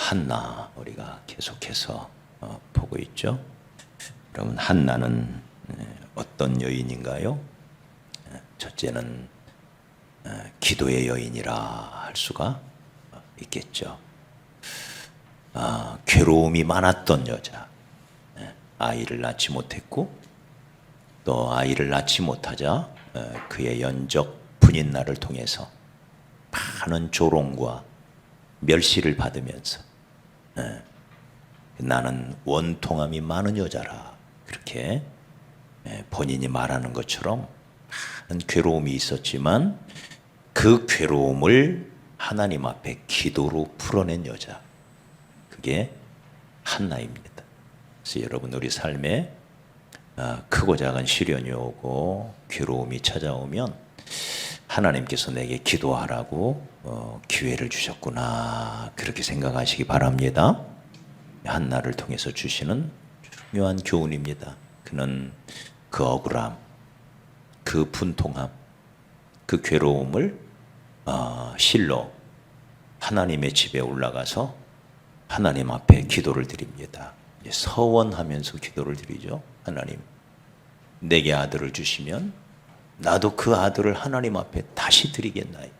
한나 우리가 계속해서 보고 있죠. 그러면 한나는 어떤 여인인가요? 첫째는 기도의 여인이라 할 수가 있겠죠. 괴로움이 많았던 여자, 아이를 낳지 못했고 또 아이를 낳지 못하자 그의 연적 분인날을 통해서 많은 조롱과 멸시를 받으면서 나는 원통함이 많은 여자라 그렇게 본인이 말하는 것처럼 많은 괴로움이 있었지만 그 괴로움을 하나님 앞에 기도로 풀어낸 여자, 그게 한나입니다. 그래서 여러분 우리 삶에 크고 작은 시련이 오고 괴로움이 찾아오면 하나님께서 내게 기도하라고 기회를 주셨구나 그렇게 생각하시기 바랍니다. 한나를 통해서 주시는 중요한 교훈입니다. 그는 그 억울함, 그 분통함, 그 괴로움을 실로 하나님의 집에 올라가서 하나님 앞에 기도를 드립니다. 서원하면서 기도를 드리죠. 하나님, 내게 아들을 주시면 나도 그 아들을 하나님 앞에 다시 드리겠나이다.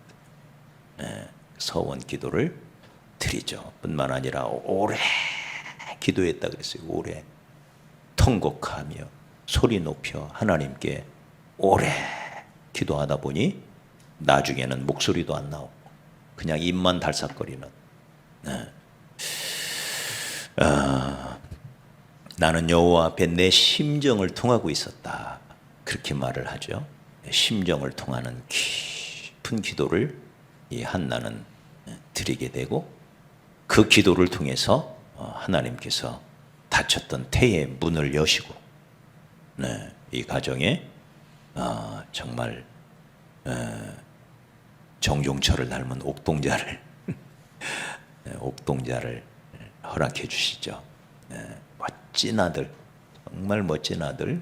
서원 기도를 드리죠. 뿐만 아니라 오래 기도했다 그랬어요. 오래 통곡하며 소리 높여 하나님께 오래 기도하다 보니 나중에는 목소리도 안 나오고 그냥 입만 달싹거리는 나는 여호와 앞에 내 심정을 통하고 있었다 그렇게 말을 하죠. 심정을 통하는 깊은 기도를 이 한나는 드리게 되고 그 기도를 통해서 하나님께서 닫혔던 태의 문을 여시고 이 가정에 정말 정종철을 닮은 옥동자를 허락해 주시죠. 멋진 아들, 정말 멋진 아들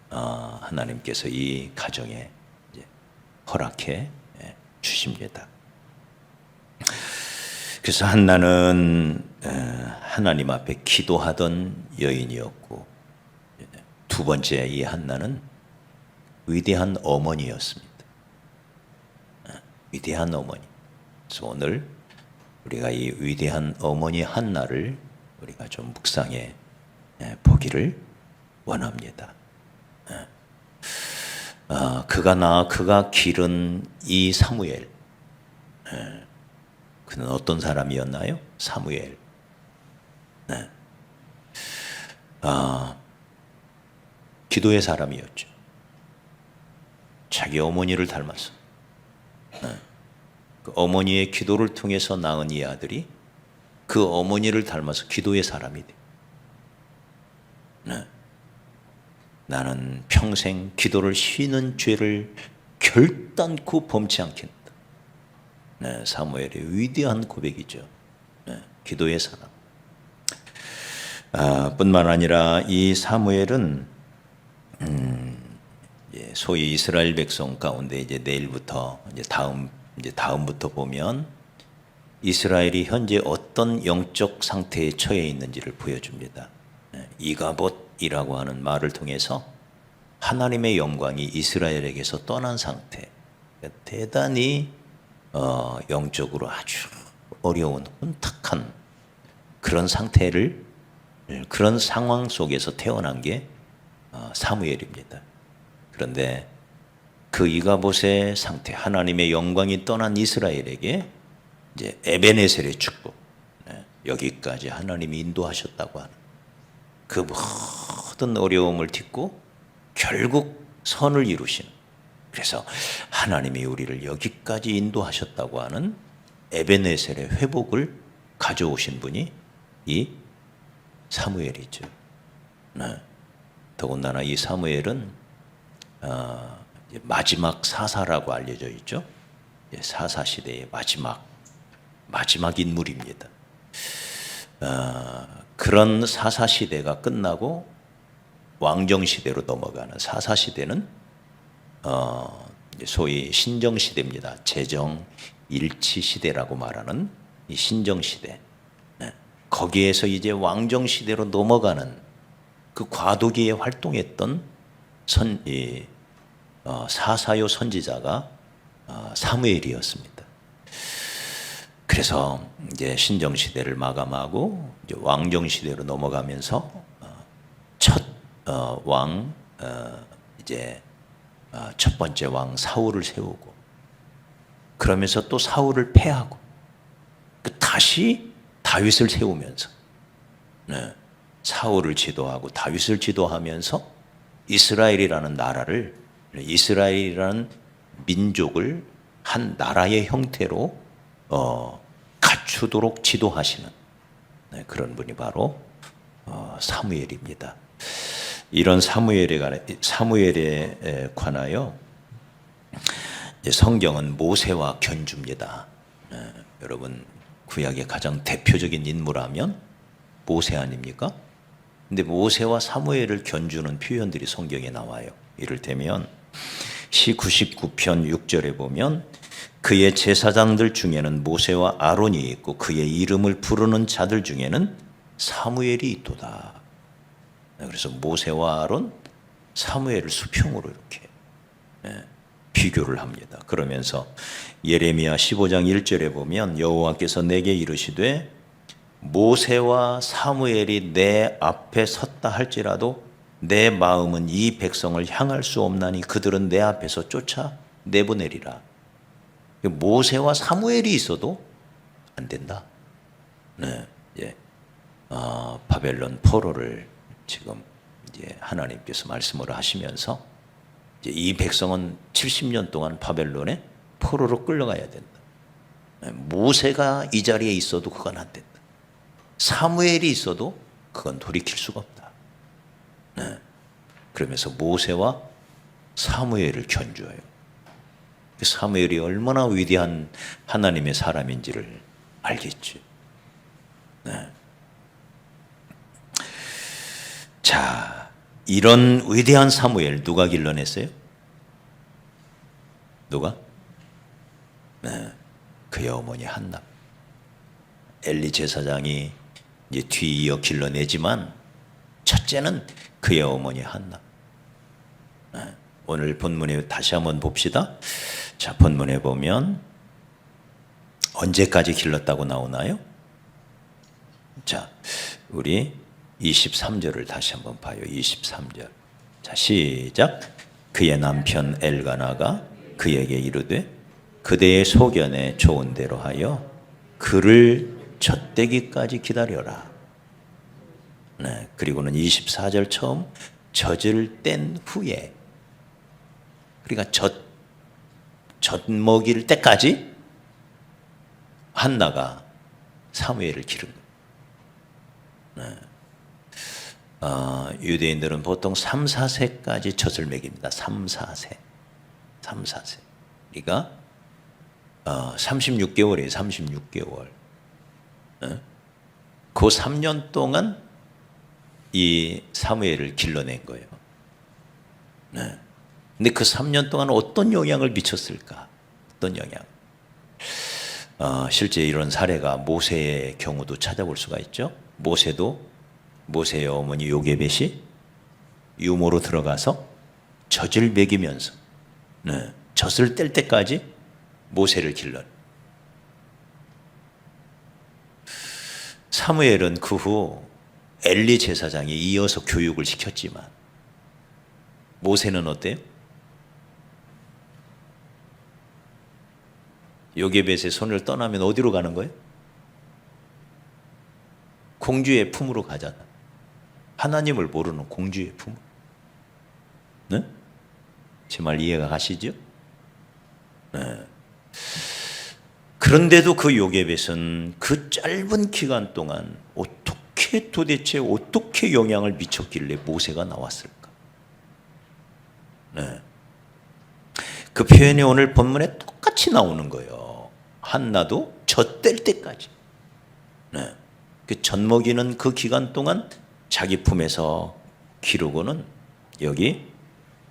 하나님께서 이 가정에 허락해 주십니다. 그래서 한나는 하나님 앞에 기도하던 여인이었고 두 번째 이 한나는 위대한 어머니였습니다. 위대한 어머니. 그래서 오늘 우리가 이 위대한 어머니 한나를 우리가 좀 묵상해 보기를 원합니다. 그가 기른 이 사무엘, 그는 어떤 사람이었나요? 사무엘. 기도의 사람이었죠. 자기 어머니를 닮았어. 그 어머니의 기도를 통해서 낳은 이 아들이 그 어머니를 닮아서 기도의 사람이 돼. 나는 평생 기도를 쉬는 죄를 결단코 범치 않겠다. 사무엘의 위대한 고백이죠. 기도의 사람. 뿐만 아니라 이 사무엘은 소위 이스라엘 백성 가운데 이제 내일부터 다음부터 보면 이스라엘이 현재 어떤 영적 상태에 처해 있는지를 보여줍니다. 이가봇이라고 하는 말을 통해서 하나님의 영광이 이스라엘에게서 떠난 상태, 대단히 영적으로 아주 어려운 혼탁한 그런 상태를, 그런 상황 속에서 태어난 게 사무엘입니다. 그런데 그 이가봇의 상태, 하나님의 영광이 떠난 이스라엘에게 이제 에베네셀의 축복, 여기까지 하나님이 인도하셨다고 하는 그 모든 어려움을 딛고 결국 선을 이루시는, 그래서 하나님이 우리를 여기까지 인도하셨다고 하는 에베네셀의 회복을 가져오신 분이 이 사무엘이죠. 더군다나 이 사무엘은 마지막 사사라고 알려져 있죠. 사사 시대의 마지막 인물입니다. 그런 사사 시대가 끝나고 왕정 시대로 넘어가는 사사 시대는 소위 신정 시대입니다. 제정 일치 시대라고 말하는 이 신정 시대. 거기에서 이제 왕정 시대로 넘어가는 그 과도기에 활동했던 사사요 선지자가 사무엘이었습니다. 그래서 이제 신정 시대를 마감하고 이제 왕정 시대로 넘어가면서 첫 번째 왕 사울을 세우고, 그러면서 또 사울을 패하고 다시 다윗을 세우면서 사울을 지도하고 다윗을 지도하면서 이스라엘이라는 나라를, 이스라엘이라는 민족을 한 나라의 형태로 갖추도록 지도하시는 그런 분이 바로 사무엘입니다. 이런 사무엘에 관하여 성경은 모세와 견주입니다. 여러분, 구약의 가장 대표적인 인물하면 모세 아닙니까? 근데 모세와 사무엘을 견주는 표현들이 성경에 나와요. 이를테면 시 99편 6절에 보면 그의 제사장들 중에는 모세와 아론이 있고 그의 이름을 부르는 자들 중에는 사무엘이 있도다. 그래서 모세와 아론, 사무엘을 수평으로 이렇게 비교를 합니다. 그러면서 예레미야 15장 1절에 보면 여호와께서 내게 이르시되 모세와 사무엘이 내 앞에 섰다 할지라도 내 마음은 이 백성을 향할 수 없나니 그들은 내 앞에서 쫓아 내보내리라. 모세와 사무엘이 있어도 안 된다. 바벨론 포로를 지금 이제 하나님께서 말씀을 하시면서 이제 이 백성은 70년 동안 바벨론에 포로로 끌려가야 된다. 모세가 이 자리에 있어도 그건 안 된다. 사무엘이 있어도 그건 돌이킬 수가 없다. 그러면서 모세와 사무엘을 견주어요. 사무엘이 얼마나 위대한 하나님의 사람인지를 알겠죠. 자, 이런 위대한 사무엘 누가 길러냈어요? 누가? 그의 어머니 한나. 엘리 제사장이 이제 뒤이어 길러내지만 첫째는 그의 어머니 한나. 오늘 본문에 다시 한번 봅시다. 자, 본문에 보면 언제까지 길렀다고 나오나요? 자, 우리 23절을 다시 한번 봐요. 23절. 자, 시작. 그의 남편 엘가나가 그에게 이르되 그대의 소견에 좋은 대로 하여 그를 젖대기까지 기다려라. 그리고는 24절 처음 젖을 뗀 후에, 그러니까 젖 먹일 때까지 한나가 사무엘을 기른 거예요. 유대인들은 보통 3, 4세까지 젖을 먹입니다. 3, 4세. 그러니까 36개월이에요. 36개월. 그 3년 동안 이 사무엘을 길러낸 거예요. 근데 그 3년 동안 어떤 영향을 미쳤을까? 어떤 영향? 실제 이런 사례가 모세의 경우도 찾아볼 수가 있죠. 모세의 어머니 요게벳이 유모로 들어가서 젖을 먹이면서 젖을 뗄 때까지 모세를 길러. 사무엘은 그 후 엘리 제사장이 이어서 교육을 시켰지만 모세는 어때요? 요게벳의 손을 떠나면 어디로 가는 거예요? 공주의 품으로 가잖아. 하나님을 모르는 공주의 품. 네? 제 말 이해가 가시죠? 네. 그런데도 그 요게벳은 그 짧은 기간 동안 어떻게 영향을 미쳤길래 모세가 나왔을까? 네. 그 표현이 오늘 본문에 똑같이 나오는 거예요. 한나도 젖 뗄 때까지. 네. 그 젖 먹이는 그 기간 동안 자기 품에서 기르고는, 여기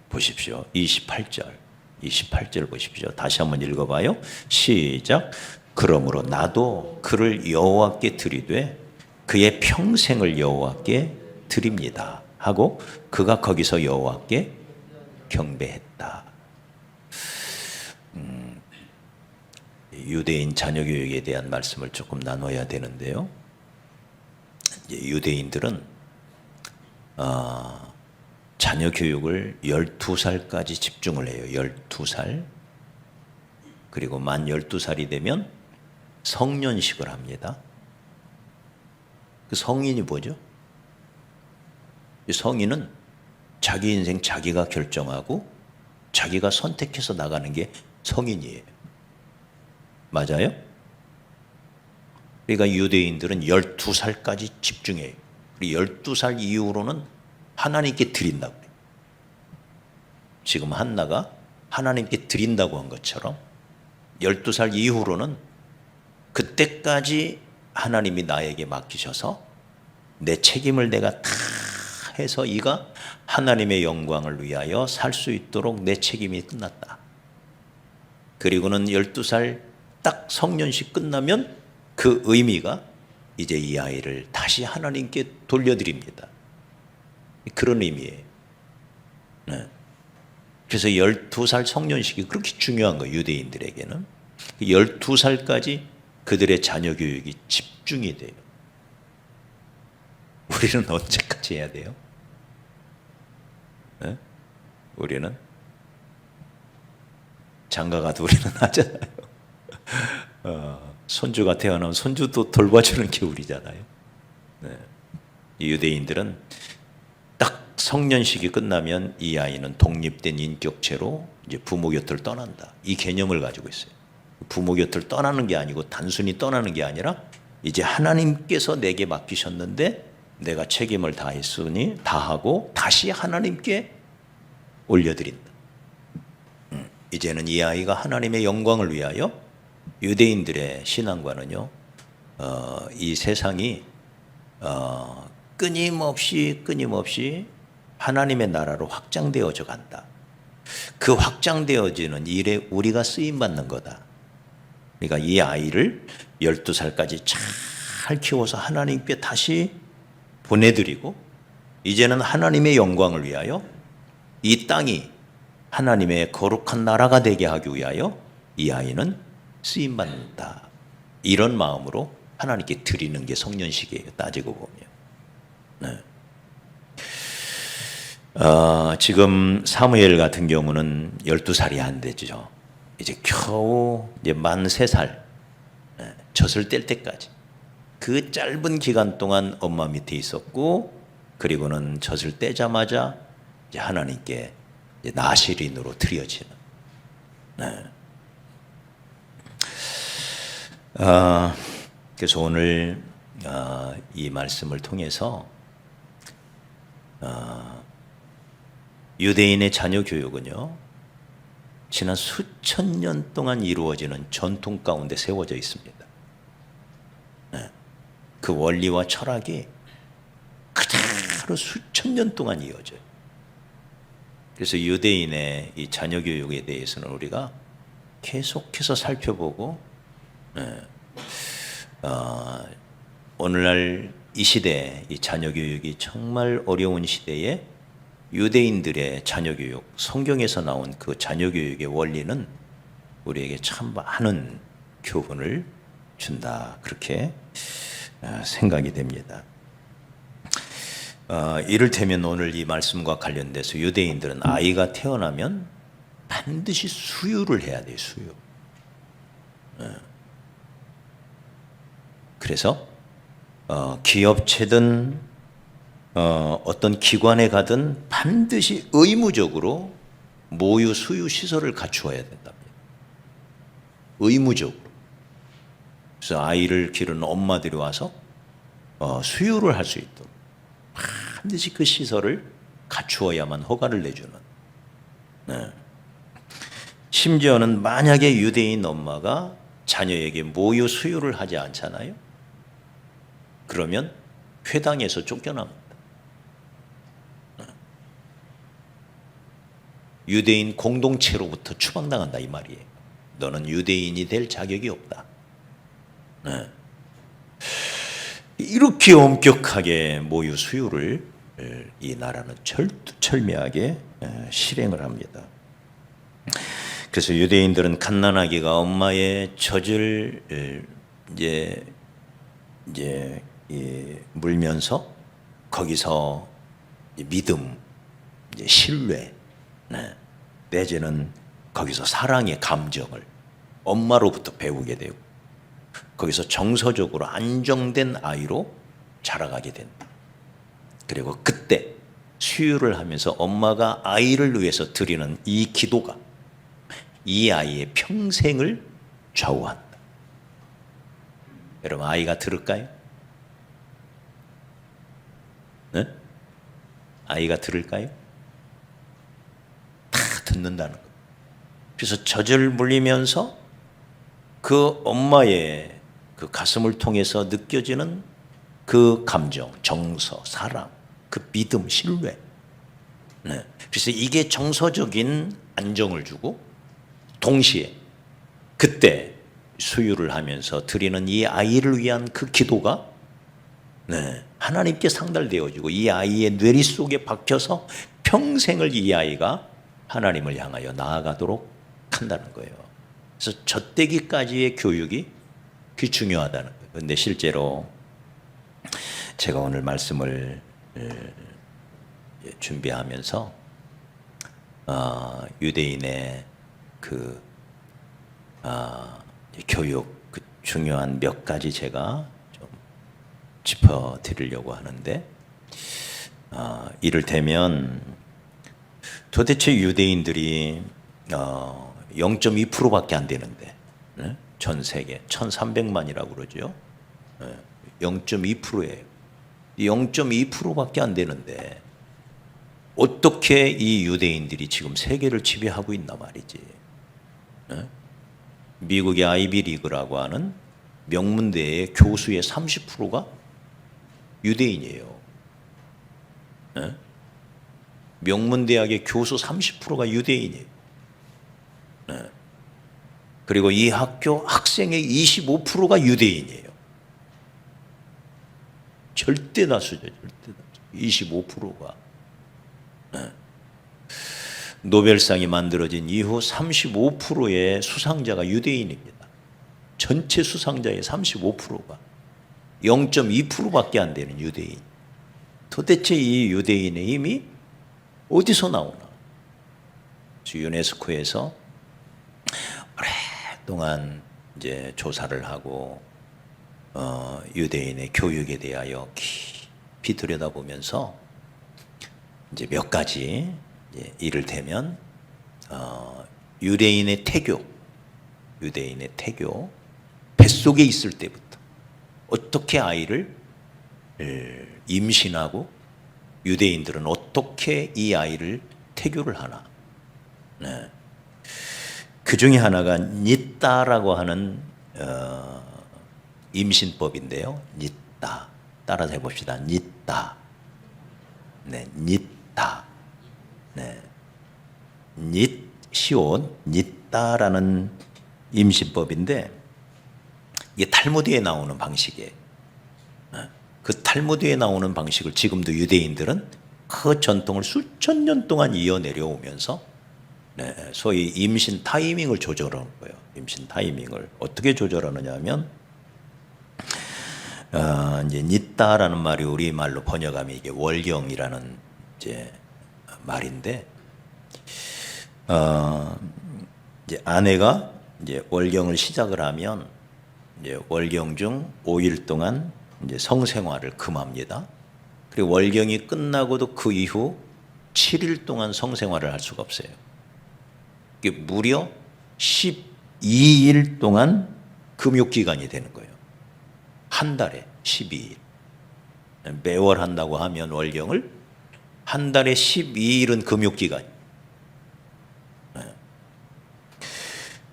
보십시오. 28절 보십시오. 다시 한번 읽어봐요. 시작. 그러므로 나도 그를 여호와께 드리되 그의 평생을 여호와께 드립니다 하고 그가 거기서 여호와께 경배했다. 유대인 자녀 교육에 대한 말씀을 조금 나눠야 되는데요. 유대인들은 자녀 교육을 12살까지 집중을 해요. 12살. 그리고 만 12살이 되면 성년식을 합니다. 그 성인이 뭐죠? 성인은 자기 인생 자기가 결정하고 자기가 선택해서 나가는 게 성인이에요. 맞아요? 그러니까 유대인들은 12살까지 집중해요. 그리고 12살 이후로는 하나님께 드린다고 해요. 지금 한나가 하나님께 드린다고 한 것처럼 12살 이후로는 그때까지 하나님이 나에게 맡기셔서 내 책임을 내가 다 해서 이가 하나님의 영광을 위하여 살 수 있도록 내 책임이 끝났다. 그리고는 12살 딱 성년식 끝나면 그 의미가 이제 이 아이를 다시 하나님께 돌려드립니다. 그런 의미예요. 네. 그래서 12살 성년식이 그렇게 중요한 거예요. 유대인들에게는 12살까지 그들의 자녀 교육이 집중이 돼요. 우리는 언제까지 해야 돼요? 네? 우리는 장가가도 우리는 하잖아요. 손주가 태어나면 손주도 돌봐주는 게 우리잖아요. 네. 유대인들은 딱 성년식이 끝나면 이 아이는 독립된 인격체로 이제 부모 곁을 떠난다. 이 개념을 가지고 있어요. 부모 곁을 떠나는 게 아니고 단순히 떠나는 게 아니라 이제 하나님께서 내게 맡기셨는데 내가 책임을 다했으니 다하고 다시 하나님께 올려드린다. 이제는 이 아이가 하나님의 영광을 위하여 유대인들의 신앙과는요, 이 세상이 끊임없이 하나님의 나라로 확장되어져 간다. 그 확장되어지는 일에 우리가 쓰임 받는 거다. 그러니까 이 아이를 12살까지 잘 키워서 하나님께 다시 보내드리고 이제는 하나님의 영광을 위하여 이 땅이 하나님의 거룩한 나라가 되게 하기 위하여 이 아이는 쓰임받는다. 이런 마음으로 하나님께 드리는 게 성년식이에요. 따지고 보면. 네. 지금 사무엘 같은 경우는 12살이 안 되죠. 이제 겨우 이제 만 3살 젖을 뗄 때까지 그 짧은 기간 동안 엄마 밑에 있었고 그리고는 젖을 떼자마자 이제 하나님께 이제 나실인으로 드려지는. 네. 그래서 오늘 이 말씀을 통해서 유대인의 자녀 교육은요 지난 수천 년 동안 이루어지는 전통 가운데 세워져 있습니다. 네. 그 원리와 철학이 그대로 수천 년 동안 이어져요. 그래서 유대인의 이 자녀 교육에 대해서는 우리가 계속해서 살펴보고 오늘날 이 시대 이 자녀 교육이 정말 어려운 시대에 유대인들의 자녀 교육, 성경에서 나온 그 자녀 교육의 원리는 우리에게 참 많은 교훈을 준다. 그렇게 생각이 됩니다. 이를테면 오늘 이 말씀과 관련돼서 유대인들은 아이가 태어나면 반드시 수유를 해야 돼요. 수유. 그래서 기업체든 어떤 기관에 가든 반드시 의무적으로 모유 수유 시설을 갖추어야 된답니다. 의무적으로. 그래서 아이를 기르는 엄마들이 와서 수유를 할 수 있도록 반드시 그 시설을 갖추어야만 허가를 내주는. 네. 심지어는 만약에 유대인 엄마가 자녀에게 모유 수유를 하지 않잖아요. 그러면 회당에서 쫓겨납니다. 유대인 공동체로부터 추방당한다 이 말이에요. 너는 유대인이 될 자격이 없다. 네. 이렇게 엄격하게 모유 수유를 이 나라는 철두철미하게 실행을 합니다. 그래서 유대인들은 갓난아기가 엄마의 젖을 이제 물면서 거기서 믿음, 신뢰, 내지는 거기서 사랑의 감정을 엄마로부터 배우게 되고 거기서 정서적으로 안정된 아이로 자라가게 된다. 그리고 그때 수유를 하면서 엄마가 아이를 위해서 드리는 이 기도가 이 아이의 평생을 좌우한다. 여러분, 아이가 들을까요? 네? 아이가 들을까요? 다 듣는다는 거예요. 그래서 젖을 물리면서 그 엄마의 그 가슴을 통해서 느껴지는 그 감정, 정서, 사랑, 그 믿음, 신뢰. 네. 그래서 이게 정서적인 안정을 주고 동시에 그때 수유를 하면서 드리는 이 아이를 위한 그 기도가 하나님께 상달되어지고 이 아이의 뇌리 속에 박혀서 평생을 이 아이가 하나님을 향하여 나아가도록 한다는 거예요. 그래서 젖대기까지의 교육이 그게 중요하다는 거예요. 그런데 실제로 제가 오늘 말씀을 준비하면서 유대인의 그 교육 그 중요한 몇 가지 제가 좀 짚어드리려고 하는데 이를테면 도대체 유대인들이 0.2%밖에 안 되는데 전 세계 1,300만이라고 그러죠. 0.2%예요. 0.2%밖에 안 되는데 어떻게 이 유대인들이 지금 세계를 지배하고 있나 말이지. 미국의 아이비리그라고 하는 명문대의 교수의 30%가 유대인이에요. 명문대학의 교수 30%가 유대인이에요. 그리고 이 학교 학생의 25%가 유대인이에요. 절대 다수죠. 절대 다수. 25%가. 노벨상이 만들어진 이후 35%의 수상자가 유대인입니다. 전체 수상자의 35%가 0.2%밖에 안 되는 유대인. 도대체 이 유대인의 힘이 어디서 나오나? 유네스코에서 오랫동안 이제 조사를 하고 유대인의 교육에 대하여 깊이 들여다보면서 이제 몇 가지 이를테면 유대인의 태교, 뱃속에 있을 때부터 어떻게 아이를 임신하고 유대인들은 어떻게 이 아이를 태교를 하나. 그 중에 하나가 닛다라고 하는 임신법인데요. 닛다. 따라서 해봅시다. 닛다. 닛다. 시온 닛다라는 임신법인데 이게 탈무드에 나오는 방식이에요. 그 탈무드에 나오는 방식을 지금도 유대인들은 그 전통을 수천 년 동안 이어내려오면서 소위 임신 타이밍을 조절하는 거예요. 임신 타이밍을 어떻게 조절하느냐 하면 이제 닛다라는 말이 우리 말로 번역하면 이게 월경이라는 이제 말인데 이제 아내가 이제 월경을 시작을 하면 이제 월경 중 5일 동안 이제 성생활을 금합니다. 그리고 월경이 끝나고도 그 이후 7일 동안 성생활을 할 수가 없어요. 이게 무려 12일 동안 금욕기간이 되는 거예요. 한 달에 12일. 매월 한다고 하면 월경을 한 달에 12일은 금욕기간.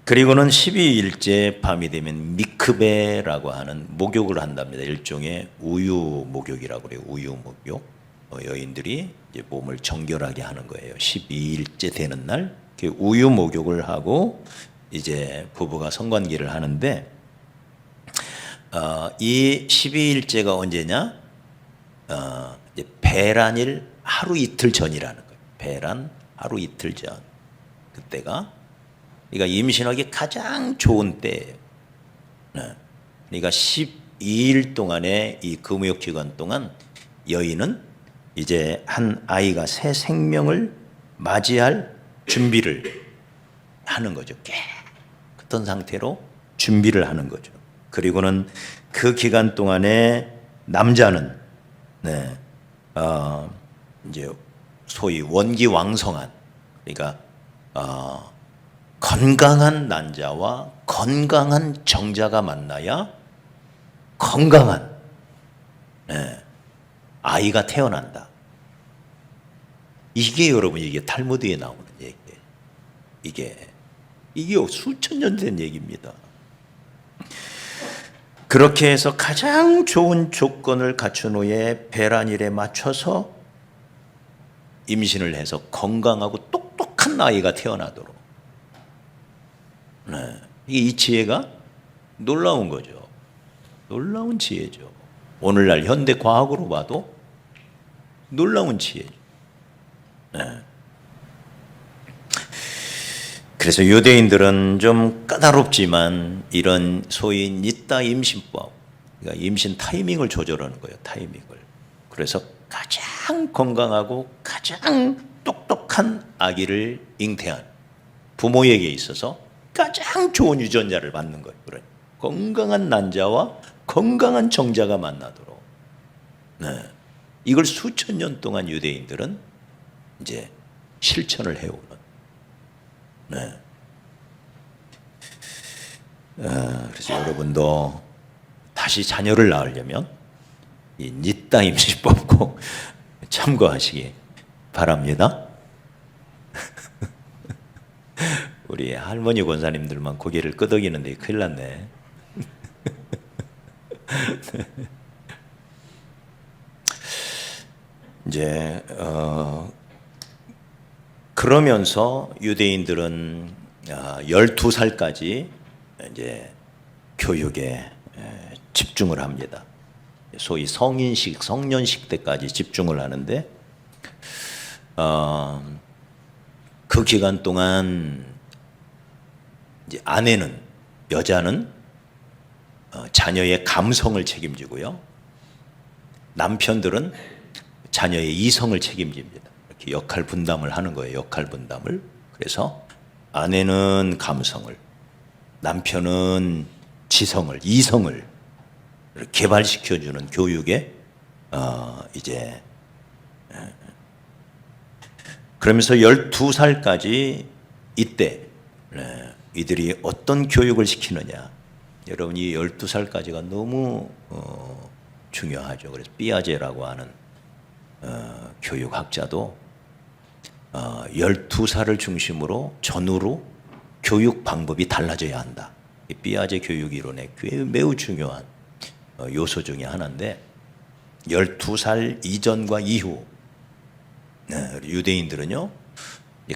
그리고는 12일째 밤이 되면 미크베라고 하는 목욕을 한답니다. 일종의 우유 목욕이라고 그래요. 우유 목욕. 여인들이 이제 몸을 정결하게 하는 거예요. 12일째 되는 날 우유 목욕을 하고 이제 부부가 성관계를 하는데 이 12일째가 언제냐? 이제 배란일 하루 이틀 전이라는 거예요. 배란 하루 이틀 전. 그때가 그러니까 임신하기 가장 좋은 때예요. 그러니까 12일 동안의 이 금욕 기간 동안 여인은 이제 한 아이가 새 생명을 맞이할 준비를 하는 거죠. 깨끗한 상태로 준비를 하는 거죠. 그리고는 그 기간 동안에 남자는 이제 소위 원기왕성한, 그러니까 건강한 남자와 건강한 정자가 만나야 건강한 아이가 태어난다. 이게 여러분, 이게 탈무드에 나오는 얘기예요. 이게 수천 년 된 얘기입니다. 그렇게 해서 가장 좋은 조건을 갖춘 후에 배란일에 맞춰서 임신을 해서 건강하고 똑똑한 아이가 태어나도록. 이 지혜가 놀라운 거죠. 놀라운 지혜죠. 오늘날 현대 과학으로 봐도 놀라운 지혜죠. 그래서 유대인들은 좀 까다롭지만 이런 소위 닛다 임신법, 그러니까 임신 타이밍을 조절하는 거예요. 타이밍을. 그래서 가장 건강하고 가장 똑똑한 아기를 잉태한 부모에게 있어서 가장 좋은 유전자를 받는 거예요. 그래. 건강한 난자와 건강한 정자가 만나도록. 이걸 수천 년 동안 유대인들은 이제 실천을 해오는. 그래서 여러분도 다시 자녀를 낳으려면 이 닛다 임신법 꼭 참고하시기 바랍니다. 우리 할머니 권사님들만 고개를 끄덕이는데 큰일 났네. 이제 그러면서 유대인들은 12살까지 이제 교육에 집중을 합니다. 소위 성인식, 성년식 때까지 집중을 하는데 그 기간 동안 이제 아내는, 여자는 자녀의 감성을 책임지고요. 남편들은 자녀의 이성을 책임집니다. 이렇게 역할 분담을 하는 거예요. 역할 분담을. 그래서 아내는 감성을, 남편은 지성을, 이성을 개발시켜주는 교육에 이제 그러면서 12살까지 이때 이들이 어떤 교육을 시키느냐. 여러분, 이 12살까지가 너무 중요하죠. 그래서 삐아제라고 하는 교육학자도 12살을 중심으로 전후로 교육 방법이 달라져야 한다. 이 삐아제 교육 이론의 매우 중요한 요소 중에 하나인데, 12살 이전과 이후 유대인들은요,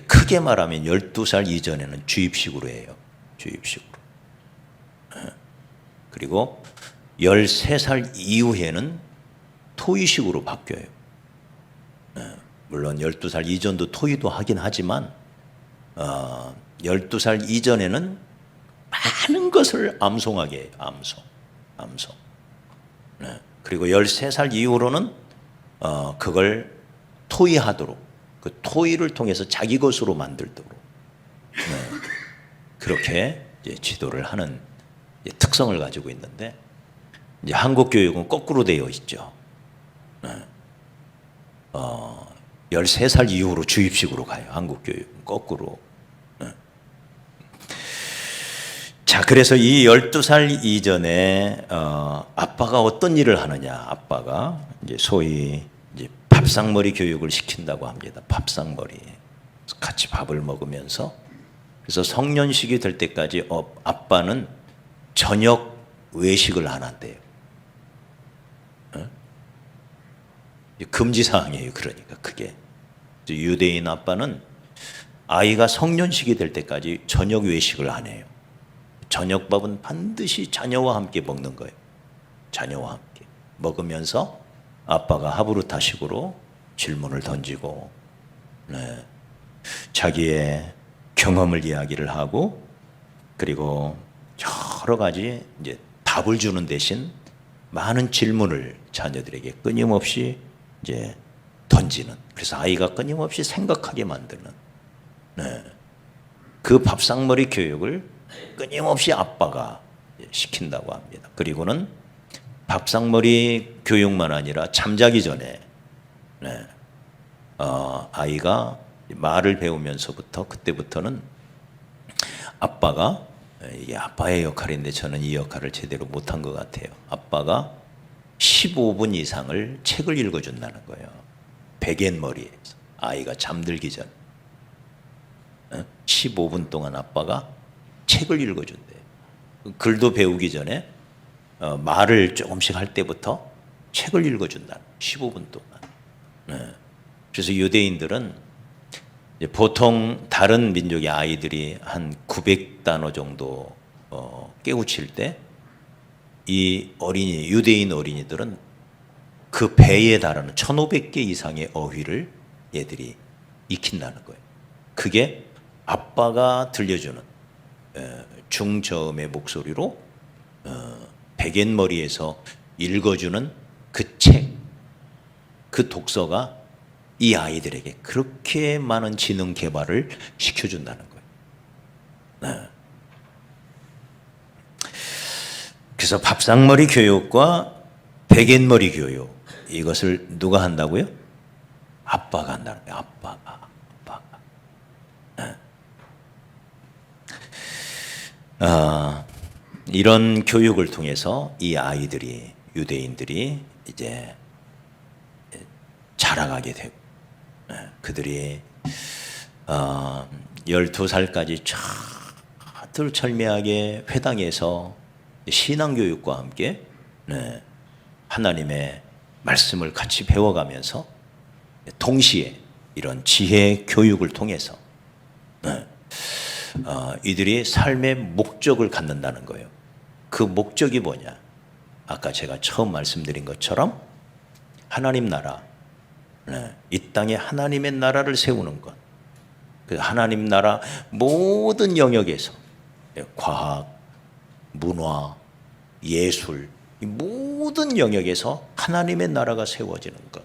크게 말하면 12살 이전에는 주입식으로 해요. 주입식으로. 그리고 13살 이후에는 토의식으로 바뀌어요. 물론 12살 이전도 토의도 하긴 하지만 12살 이전에는 많은 것을 암송하게 해요. 암송. 그리고 13살 이후로는 그걸 토의하도록, 그 토의를 통해서 자기 것으로 만들도록 그렇게 이제 지도를 하는 특성을 가지고 있는데, 이제 한국 교육은 거꾸로 되어 있죠. 13살 이후로 주입식으로 가요. 한국 교육은 거꾸로. 자, 그래서 이 12살 이전에 아빠가 어떤 일을 하느냐. 아빠가 이제 소위 이제 밥상머리 교육을 시킨다고 합니다. 밥상머리. 같이 밥을 먹으면서. 그래서 성년식이 될 때까지 아빠는 저녁 외식을 안 한대요. 금지 사항이에요. 그러니까 그게 유대인 아빠는 아이가 성년식이 될 때까지 저녁 외식을 안 해요. 저녁밥은 반드시 자녀와 함께 먹는 거예요. 자녀와 함께 먹으면서 아빠가 하부르타식으로 질문을 던지고, 네, 자기의 경험을 이야기를 하고, 그리고 여러 가지 이제 답을 주는 대신 많은 질문을 자녀들에게 끊임없이 이제 던지는, 그래서 아이가 끊임없이 생각하게 만드는, 네, 그 밥상머리 교육을 끊임없이 아빠가 시킨다고 합니다. 그리고는 밥상머리 교육만 아니라 잠자기 전에, 네, 아이가 말을 배우면서부터, 그때부터는 아빠가, 이게 아빠의 역할인데 저는 이 역할을 제대로 못한 것 같아요. 아빠가 15분 이상을 책을 읽어준다는 거예요. 베갯머리에서 아이가 잠들기 전 15분 동안 아빠가 책을 읽어준대요. 글도 배우기 전에 말을 조금씩 할 때부터 책을 읽어준다. 15분 동안. 네. 그래서 유대인들은 보통 다른 민족의 아이들이 한 900단어 정도 깨우칠 때, 이 어린이, 유대인 어린이들은 그 배에 달하는 1500개 이상의 어휘를 얘들이 익힌다는 거예요. 그게 아빠가 들려주는 중저음의 목소리로 베갯머리에서 읽어주는 그 책, 그 독서가 이 아이들에게 그렇게 많은 지능 개발을 시켜준다는 거예요. 네. 그래서 밥상머리 교육과 베갯머리 교육, 이것을 누가 한다고요? 아빠가 한다는 거예요. 아빠가. 네. 이런 교육을 통해서 이 아이들이, 유대인들이 이제 자라가게 되고, 그들이 12살까지 철들철미하게 회당에서 신앙교육과 함께 하나님의 말씀을 같이 배워가면서 동시에 이런 지혜 교육을 통해서 이들이 삶의 목적을 갖는다는 거예요. 그 목적이 뭐냐? 아까 제가 처음 말씀드린 것처럼 하나님 나라, 이 땅에 하나님의 나라를 세우는 것. 그 하나님 나라 모든 영역에서 과학, 문화, 예술, 이 모든 영역에서 하나님의 나라가 세워지는 것.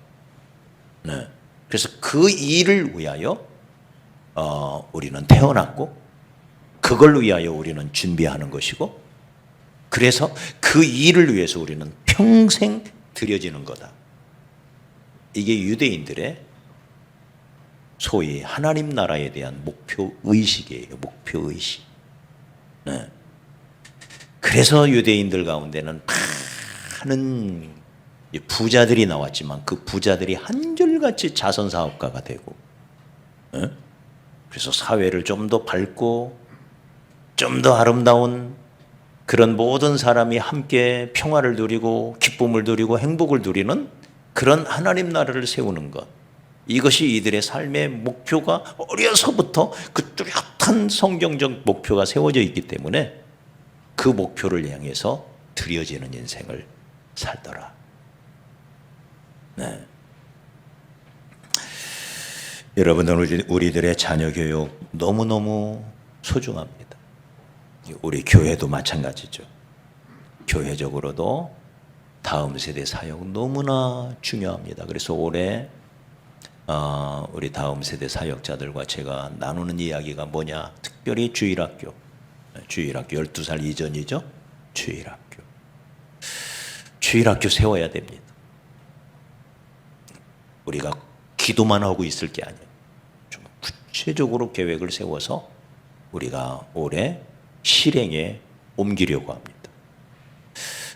그래서 그 일을 위하여 우리는 태어났고, 그걸 위하여 우리는 준비하는 것이고, 그래서 그 일을 위해서 우리는 평생 들여지는 거다. 이게 유대인들의 소위 하나님 나라에 대한 목표 의식이에요. 목표 의식. 네. 그래서 유대인들 가운데는 많은 부자들이 나왔지만 그 부자들이 한결같이 자선 사업가가 되고, 네? 그래서 사회를 좀 더 밝고 좀 더 아름다운 그런 모든 사람이 함께 평화를 누리고 기쁨을 누리고 행복을 누리는 그런 하나님 나라를 세우는 것, 이것이 이들의 삶의 목표가 어려서부터 그 뚜렷한 성경적 목표가 세워져 있기 때문에 그 목표를 향해서 들여지는 인생을 살더라. 네. 여러분들, 우리들의 자녀 교육 너무너무 소중합니다. 우리 교회도 마찬가지죠. 교회적으로도 다음 세대 사역 너무나 중요합니다. 그래서 올해 우리 다음 세대 사역자들과 제가 나누는 이야기가 뭐냐? 특별히 주일학교 12살 이전이죠. 주일학교 세워야 됩니다. 우리가 기도만 하고 있을 게 아니에요. 좀 구체적으로 계획을 세워서 우리가 올해 실행에 옮기려고 합니다.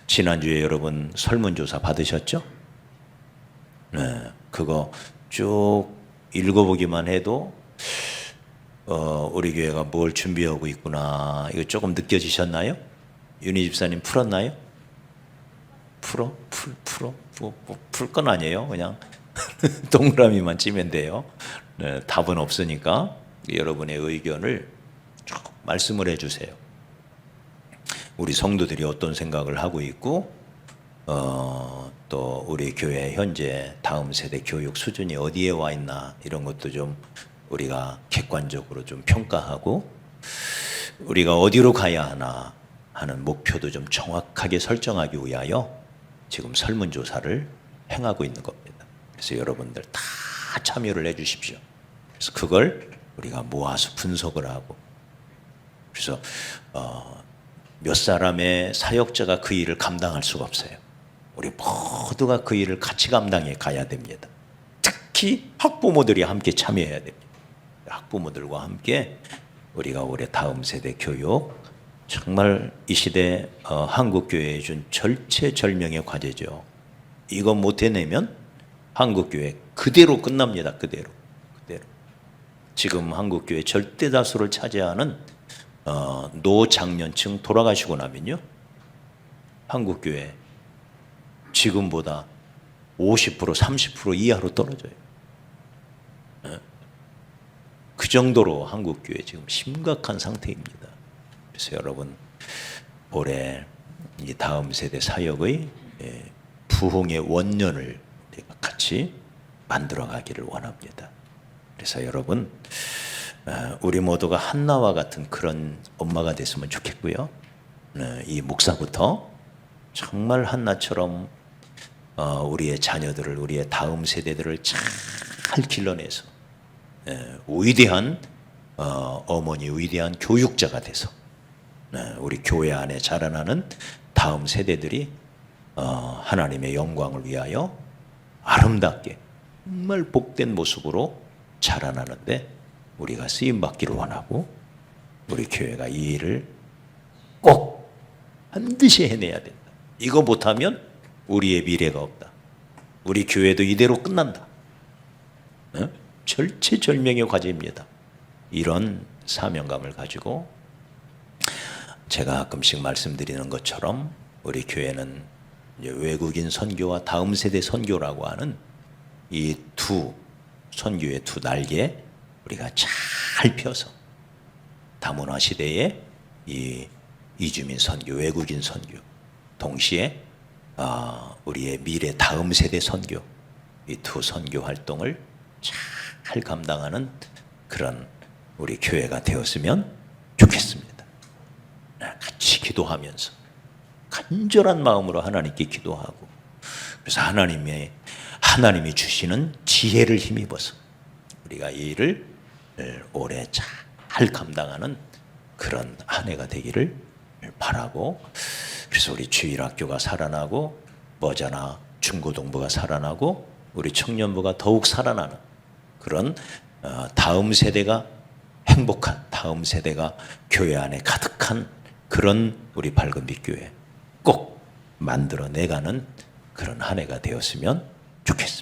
지난주에 여러분 설문조사 받으셨죠? 네, 그거 쭉 읽어보기만 해도 우리 교회가 뭘 준비하고 있구나, 이거 조금 느껴지셨나요? 윤희 집사님 풀었나요? 풀 건 아니에요. 그냥 동그라미만 찌면 돼요. 네, 답은 없으니까 여러분의 의견을 쭉 말씀을 해주세요. 우리 성도들이 어떤 생각을 하고 있고, 또 우리 교회 현재 다음 세대 교육 수준이 어디에 와 있나 이런 것도 좀 우리가 객관적으로 좀 평가하고 우리가 어디로 가야 하나 하는 목표도 좀 정확하게 설정하기 위하여 지금 설문조사를 행하고 있는 겁니다. 그래서 여러분들 다 참여를 해 주십시오. 그래서 그걸 우리가 모아서 분석을 하고 그래서 몇 사람의 사역자가 그 일을 감당할 수가 없어요. 우리 모두가 그 일을 같이 감당해 가야 됩니다. 특히 학부모들이 함께 참여해야 됩니다. 학부모들과 함께 우리가 올해 다음 세대 교육 정말 이 시대 한국교회에 준 절체절명의 과제죠. 이거 못 해내면 한국교회 그대로 끝납니다. 그대로. 지금 한국교회 절대 다수를 차지하는 노장년층 돌아가시고 나면요. 한국교회 지금보다 50% 30% 이하로 떨어져요. 그 정도로 한국교회 지금 심각한 상태입니다. 그래서 여러분 올해 이 다음 세대 사역의 부흥의 원년을 우리가 같이 만들어가기를 원합니다. 그래서 여러분 우리 모두가 한나와 같은 그런 엄마가 됐으면 좋겠고요. 이 목사부터 정말 한나처럼 우리의 자녀들을 우리의 다음 세대들을 잘 길러내서 위대한 어머니 위대한 교육자가 돼서 우리 교회 안에 자라나는 다음 세대들이 하나님의 영광을 위하여 아름답게 정말 복된 모습으로 자라나는데 우리가 쓰임받기를 원하고 우리 교회가 이 일을 꼭 반드시 해내야 된다. 이거 못하면 우리의 미래가 없다. 우리 교회도 이대로 끝난다. 절체절명의 과제입니다. 이런 사명감을 가지고 제가 가끔씩 말씀드리는 것처럼 우리 교회는 외국인 선교와 다음 세대 선교라고 하는 이 두 선교의 두 날개 우리가 잘 펴서 다문화 시대에 이 이주민 선교, 외국인 선교 동시에 우리의 미래 다음 세대 선교 이 두 선교 활동을 잘 감당하는 그런 우리 교회가 되었으면 좋겠습니다. 같이 기도하면서 간절한 마음으로 하나님께 기도하고 그래서 하나님이 주시는 지혜를 힘입어서 우리가 이 일을 올해 잘 감당하는 그런 한 해가 되기를 바라고 그래서 우리 주일학교가 살아나고 머자나 중고등부가 살아나고 우리 청년부가 더욱 살아나는 그런 다음 세대가 행복한 다음 세대가 교회 안에 가득한 그런 우리 밝은빛 교회 꼭 만들어내가는 그런 한 해가 되었으면 좋겠습니다.